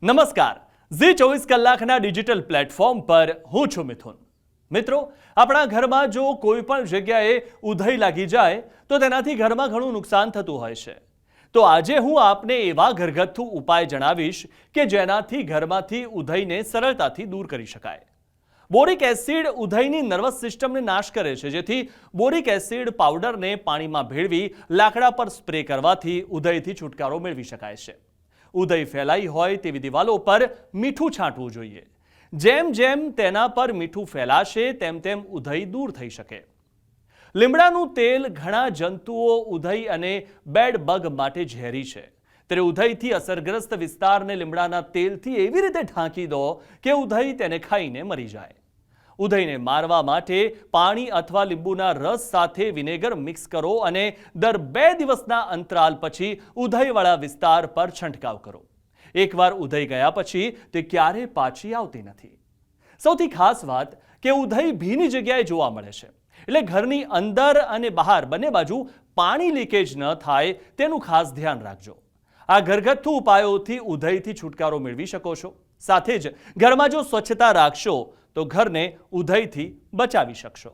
નમસ્કાર, ઝી 24 કલાકના digital platform પર હું છું મિથુન। મિત્રો, આપણા ઘરમાં જો કોઈ પણ જગ્યાએ ઉધઈ લાગી જાય તો તેનાથી ઘરમાં ઘણું નુકસાન થતું હોય છે। તો આજે હું આપને એવા ઘરગથ્થુ ઉપાય જણાવીશ કે જેનાથી ઘરમાંથી ઉધઈને સરળતાથી દૂર કરી શકાય। બોરિક એસિડ ઉધઈની નર્વસ સિસ્ટમને નાશ કરે છે, જેથી બોરિક એસિડ પાવડરને પાણીમાં ભેળવી લાકડા પર સ્પ્રે કરવાથી ઉધઈથી છુટકારો મેળવી શકાય છે। ઉધઈ ફેલાઈ હોય તેવી દિવાલો પર મીઠું છાંટવું જોઈએ। જેમ જેમ તેના પર મીઠું ફેલાશે તેમ તેમ ઉધઈ દૂર થઈ શકે। લીમડાનું તેલ ઘણા જંતુઓ, ઉધઈ અને બેડ બગ માટે ઝેરી છે, ત્યારે ઉધઈથી અસરગ્રસ્ત વિસ્તારને લીમડાના તેલથી એવી રીતે ઢાંકી દો કે ઉધઈ તેને ખાઈને મરી જાય। ઉધઈને મારવા માટે પાણી અથવા લીંબુના રસ સાથે વિનેગર મિક્સ કરો અને દર 2 દિવસના અંતરાલ પછી ઉધઈવાળા વિસ્તાર પર છંટકાવ કરો। એકવાર ઉધઈ ગયા પછી તે ક્યારેય પાછી આવતી નથી। સૌથી ખાસ વાત કે ઉધઈ ભીની જગ્યાએ જોવા મળે છે, એટલે ઘરની અંદર અને બહાર બંને બાજુ પાણી લીકેજ ન થાય તેનું ખાસ ધ્યાન રાખજો। આ ઘરગથ્થુ ઉપાયોથી ઉધઈથી છુટકારો મેળવી શકો છો। સાથે જ ઘરમાં જો સ્વચ્છતા રાખશો તો ઘરને ઉધઈથી બચાવી શકશો।